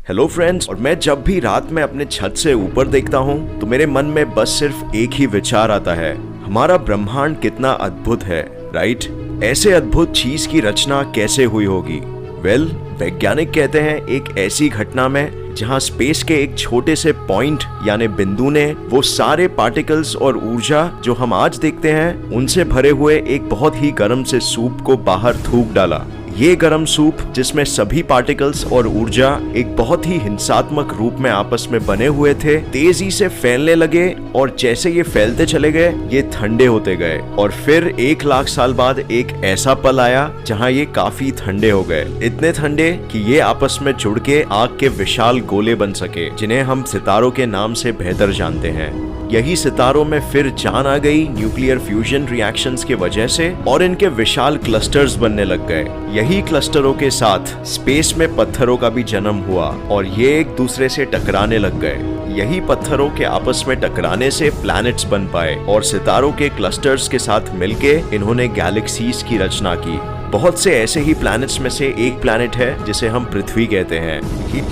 Hello friends, और मैं जब भी रात में अपने छत से ऊपर देखता हूँ तो मेरे मन में बस सिर्फ एक ही विचार आता है, हमारा ब्रह्मांड कितना अद्भुत है, राइट? ऐसे अद्भुत चीज की रचना कैसे हुई होगी? वैज्ञानिक कहते हैं एक ऐसी घटना में जहां स्पेस के एक छोटे से पॉइंट यानी बिंदु ने वो सारे पार्टिकल्स और ऊर्जा जो हम आज देखते हैं उनसे भरे हुए एक बहुत ही गर्म से सूप को बाहर थूक डाला। ये गर्म सूप जिसमें सभी पार्टिकल्स और ऊर्जा एक बहुत ही हिंसात्मक रूप में आपस में बने हुए थे, तेजी से फैलने लगे और जैसे ये फैलते चले गए ये ठंडे होते गए और फिर 1 लाख साल बाद एक ऐसा पल आया जहां ये काफी ठंडे हो गए, इतने ठंडे कि ये आपस में जुड़ के आग के विशाल गोले बन सके जिन्हें हम सितारों के नाम से बेहतर जानते हैं। यही सितारों में फिर जान आ गई न्यूक्लियर फ्यूजन रिएक्शंस के वजह से और इनके विशाल क्लस्टर्स बनने लग गए। यही क्लस्टरों के साथ स्पेस में पत्थरों का भी जन्म हुआ और ये एक दूसरे से टकराने लग गए। यही पत्थरों के आपस में टकराने से प्लैनेट्स बन पाए और सितारों के क्लस्टर्स के साथ मिलके इन्होंने गैलेक्सीज की रचना की। बहुत से ऐसे ही प्लैनेट्स में से एक प्लैनेट है जिसे हम पृथ्वी कहते हैं।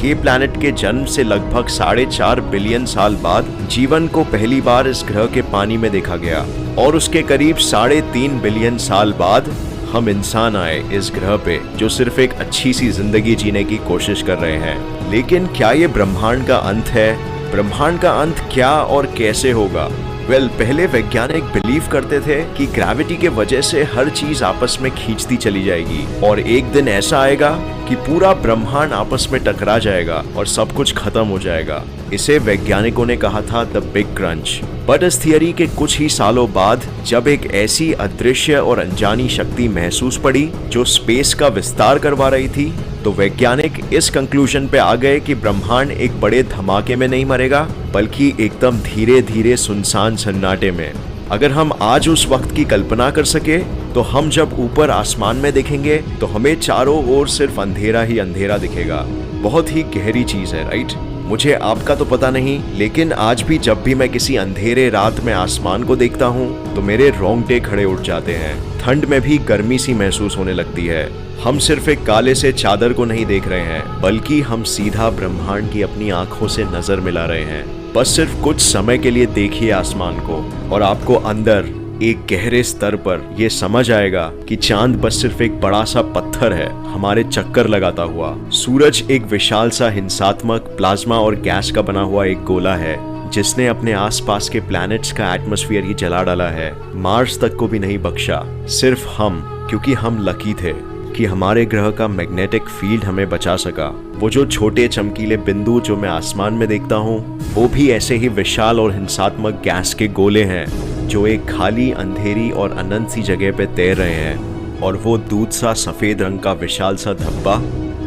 ये प्लैनेट के जन्म से लगभग 4.5 बिलियन साल बाद जीवन को पहली बार इस ग्रह के पानी में देखा गया और उसके करीब 3.5 बिलियन साल बाद हम इंसान आए इस ग्रह पे जो सिर्फ एक अच्छी सी जिंदगी जीने की कोशिश कर रहे हैं। लेकिन क्या ये ब्रह्मांड का अंत है? ब्रह्मांड का अंत क्या और कैसे होगा? पहले वैज्ञानिक बिलीव करते थे कि ग्रेविटी के वजह से हर चीज आपस में खींचती चली जाएगी और एक दिन ऐसा आएगा कि पूरा ब्रह्मांड आपस में टकरा जाएगा और सब कुछ खत्म हो जाएगा। इसे वैज्ञानिकों ने कहा था द बिग क्रंच। बट इस थियरी के कुछ ही सालों बाद जब एक ऐसी अदृश्य और अनजानी शक्ति महसूस पड़ी जो स्पेस का विस्तार करवा रही थी, तो वैज्ञानिक इस कंक्लूजन पे आ गए कि ब्रह्मांड एक बड़े धमाके में नहीं मरेगा बल्कि एकदम धीरे धीरे सुनसान सन्नाटे में। अगर हम आज उस वक्त की कल्पना कर सके तो हम जब ऊपर आसमान में देखेंगे तो हमें चारों ओर सिर्फ अंधेरा ही अंधेरा दिखेगा। बहुत ही गहरी चीज है, राइट? मुझे आपका तो पता नहीं, लेकिन आज भी जब भी मैं किसी अंधेरे रात में आसमान को देखता हूँ तो मेरे रोंगटे खड़े उठ जाते हैं। ठंड में भी गर्मी सी महसूस होने लगती है। हम सिर्फ एक काले से चादर को नहीं देख रहे हैं बल्कि हम सीधा ब्रह्मांड की अपनी आंखों से नजर मिला रहे हैं। बस सिर्फ कुछ समय के लिए देखिए आसमान को और आपको अंदर एक गहरे स्तर पर यह समझ आएगा कि चांद बस सिर्फ एक बड़ा सा पत्थर है हमारे चक्कर लगाता हुआ। सूरज एक विशाल सा हिंसात्मक प्लाज्मा और गैस का बना हुआ एक गोला है जिसने अपने आसपास के प्लैनेट्स का एटमॉस्फेयर ही जला डाला है। मार्स तक को भी नहीं बख्शा, सिर्फ हम, क्योंकि हम लकी थे कि हमारे ग्रह का मैग्नेटिक फील्ड हमें बचा सका। वो जो छोटे चमकीले बिंदु जो मैं आसमान में देखता हूँ वो भी ऐसे ही विशाल और हिंसात्मक गैस के गोले हैं जो एक खाली, अंधेरी और अनंत सी जगह पे तैर रहे हैं। और वो दूध सा सफेद रंग का विशाल सा धब्बा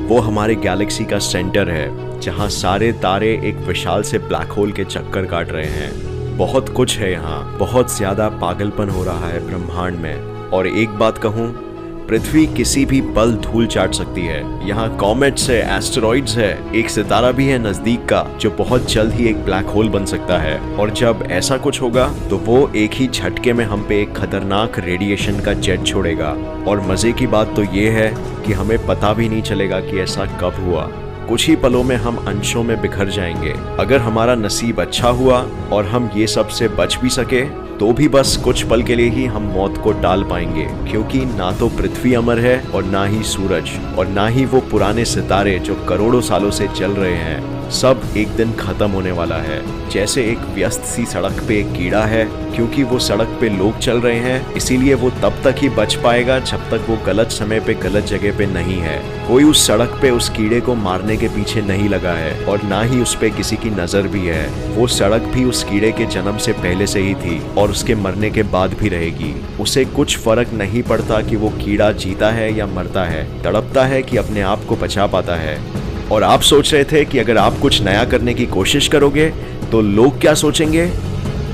वो हमारे गैलेक्सी का सेंटर है जहाँ सारे तारे एक विशाल से ब्लैक होल के चक्कर काट रहे हैं। बहुत कुछ है यहाँ, बहुत ज्यादा पागलपन हो रहा है ब्रह्मांड में। और एक बात कहूँ, पृथ्वी किसी भी पल धूल चाट सकती है। यहाँ कॉमेट्स है, एस्टेरॉइड्स है, एक सितारा भी है नजदीक का जो बहुत जल्द ही एक ब्लैक होल बन सकता है। और जब ऐसा कुछ होगा तो वो एक ही झटके में हम पे एक खतरनाक रेडिएशन का जेट छोड़ेगा। और मजे की बात तो ये है कि हमें पता भी नहीं चलेगा कि ऐसा कब हुआ। कुछ ही पलों में हम अंशों में बिखर जाएंगे। अगर हमारा नसीब अच्छा हुआ और हम ये सब से बच भी सके तो भी बस कुछ पल के लिए ही हम मौत को टाल पाएंगे, क्योंकि ना तो पृथ्वी अमर है और ना ही सूरज और ना ही वो पुराने सितारे जो करोड़ों सालों से चल रहे हैं। सब एक दिन खत्म होने वाला है। जैसे एक व्यस्त सी सड़क पे एक कीड़ा है, क्योंकि वो सड़क पे लोग चल रहे हैं इसीलिए वो तब तक ही बच पाएगा जब तक वो गलत समय पे गलत जगह पे नहीं है। कोई उस सड़क पे उस कीड़े को मारने के पीछे नहीं लगा है और ना ही उस पे किसी की नजर भी है। वो सड़क भी उस कीड़े के जन्म से पहले से ही थी और उसके मरने के बाद भी रहेगी। उसे कुछ फर्क नहीं पड़ता कि वो कीड़ा जीता है या मरता है, तड़पता है कि अपने आप को बचा पाता है। और आप सोच रहे थे कि अगर आप कुछ नया करने की कोशिश करोगे तो लोग क्या सोचेंगे?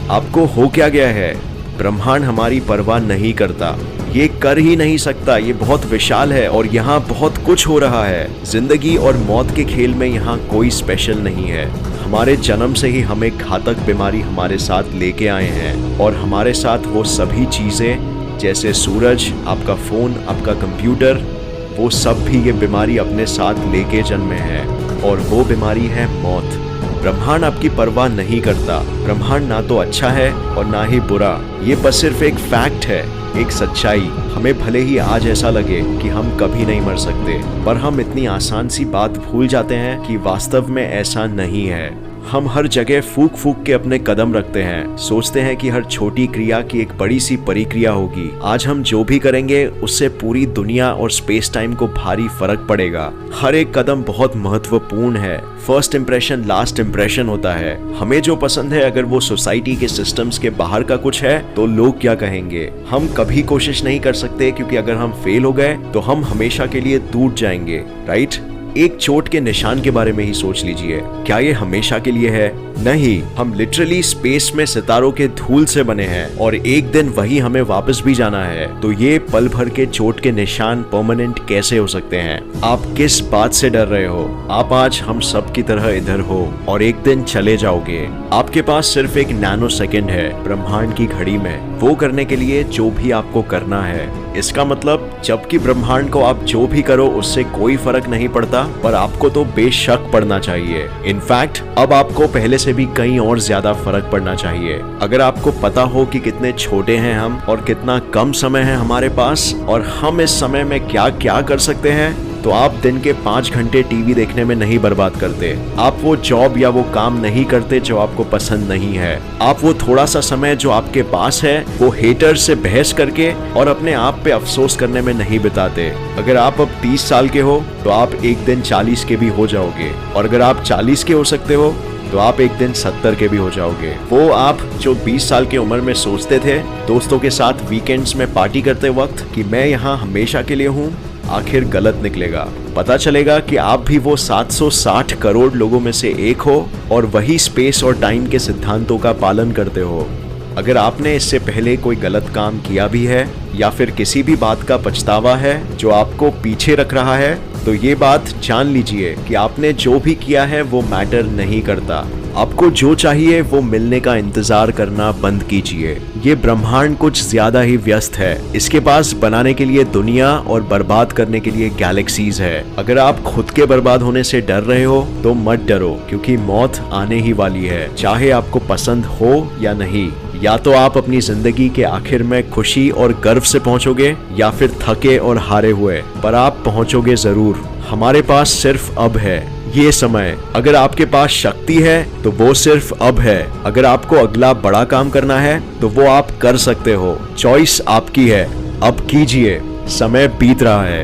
आपको हो क्या गया है? ब्रह्मांड हमारी परवाह नहीं करता, ये कर ही नहीं सकता। ये बहुत विशाल है और यहाँ बहुत कुछ हो रहा है। जिंदगी और मौत के खेल में यहाँ कोई स्पेशल नहीं है। हमारे जन्म से ही हमें घातक बीमारी हमारे साथ लेके आए हैं और हमारे साथ वो सभी चीजें जैसे सूरज, आपका फोन, आपका कंप्यूटर, वो सब भी ये बीमारी अपने साथ लेके जन्मे हैं। और वो बीमारी है मौत। ब्रह्मांड आपकी परवाह नहीं करता। ब्रह्मांड ना तो अच्छा है और ना ही बुरा, ये बस सिर्फ एक फैक्ट है, एक सच्चाई। हमें भले ही आज ऐसा लगे कि हम कभी नहीं मर सकते, पर हम इतनी आसान सी बात भूल जाते हैं कि वास्तव में ऐसा नहीं है। हम हर जगह फूक फूक के अपने कदम रखते हैं, सोचते हैं कि हर छोटी क्रिया की एक बड़ी सी परिक्रिया होगी। आज हम जो भी करेंगे उससे पूरी दुनिया और स्पेस टाइम को भारी फर्क पड़ेगा। हर एक कदम बहुत महत्वपूर्ण है। फर्स्ट इंप्रेशन लास्ट इंप्रेशन होता है। हमें जो पसंद है अगर वो सोसाइटी के सिस्टम्स के बाहर का कुछ है तो लोग क्या कहेंगे। हम कभी कोशिश नहीं कर सकते क्योंकि अगर हम फेल हो गए तो हम हमेशा के लिए टूट जाएंगे, राइट? एक चोट के निशान के बारे में ही सोच लीजिए, क्या ये हमेशा के लिए है? नहीं, हम लिटरली स्पेस में सितारों के धूल से बने हैं और एक दिन वही हमें वापस भी जाना है। तो ये पल भर के चोट के निशान परमानेंट कैसे हो सकते हैं? आप किस बात से डर रहे हो? आप आज हम सब की तरह इधर हो और एक दिन चले जाओगे। आपके पास सिर्फ एक नैनो सेकेंड है ब्रह्मांड की घड़ी में, वो करने के लिए जो भी आपको करना है। इसका मतलब जबकि ब्रह्मांड को आप जो भी करो उससे कोई फर्क नहीं पड़ता, पर आपको तो बेशक पड़ना चाहिए। इनफैक्ट अब आपको पहले से भी कहीं और ज्यादा फर्क पड़ना चाहिए। अगर आपको पता हो कि कितने छोटे हैं हम और कितना कम समय है हमारे पास और हम इस समय में क्या क्या कर सकते हैं, तो आप दिन के 5 घंटे टीवी देखने में नहीं बर्बाद करते। आप वो जॉब या वो काम नहीं करते जो आपको पसंद नहीं है। आप वो थोड़ा सा समय जो आपके पास है वो हेटर से बहस करके और अपने आप पे अफसोस करने में नहीं बिताते। अगर आप अब 30 साल के हो तो आप एक दिन 40 के भी हो जाओगे, और अगर आप 40 के हो सकते हो तो आप एक दिन 70 के भी हो जाओगे। वो आप जो 20 साल की उम्र में सोचते थे दोस्तों के साथ वीकेंड्स में पार्टी करते वक्त कि मैं यहाँ हमेशा के लिए हूँ, आखिर गलत निकलेगा। पता चलेगा कि आप भी वो 760 करोड़ लोगों में से एक हो और वही स्पेस और टाइम के सिद्धांतों का पालन करते हो। अगर आपने इससे पहले कोई गलत काम किया भी है या फिर किसी भी बात का पछतावा है जो आपको पीछे रख रहा है, तो ये बात जान लीजिए कि आपने जो भी किया है वो मैटर नहीं करता। आपको जो चाहिए वो मिलने का इंतजार करना बंद कीजिए। ये ब्रह्मांड कुछ ज्यादा ही व्यस्त है। इसके पास बनाने के लिए दुनिया और बर्बाद करने के लिए गैलेक्सीज है। अगर आप खुद के बर्बाद होने से डर रहे हो तो मत डरो, क्योंकि मौत आने ही वाली है, चाहे आपको पसंद हो या नहीं। या तो आप अपनी जिंदगी के आखिर में खुशी और गर्व से पहुंचोगे या फिर थके और हारे हुए, पर आप पहुंचोगे जरूर। हमारे पास सिर्फ अब है ये समय। अगर आपके पास शक्ति है तो वो सिर्फ अब है। अगर आपको अगला बड़ा काम करना है तो वो आप कर सकते हो। चॉइस आपकी है, अब कीजिए, समय बीत रहा है।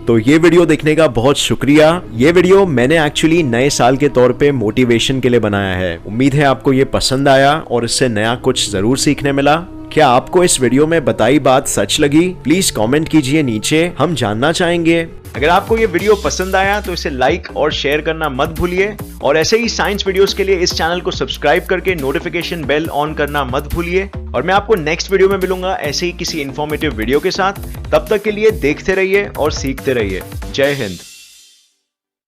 तो ये वीडियो देखने का बहुत शुक्रिया। ये वीडियो मैंने एक्चुअली नए साल के तौर पे मोटिवेशन के लिए बनाया है। उम्मीद है आपको ये पसंद आया और इससे नया कुछ जरूर सीखने मिला। क्या आपको इस वीडियो में बताई बात सच लगी? प्लीज कमेंट कीजिए नीचे, हम जानना चाहेंगे। अगर आपको ये वीडियो पसंद आया तो इसे लाइक और शेयर करना मत भूलिए, और ऐसे ही साइंस वीडियोस के लिए इस चैनल को सब्सक्राइब करके नोटिफिकेशन बेल ऑन करना मत भूलिए। और मैं आपको नेक्स्ट वीडियो में मिलूंगा ऐसे ही किसी इंफॉर्मेटिव वीडियो के साथ। तब तक के लिए देखते रहिए और सीखते रहिए। जय हिंद।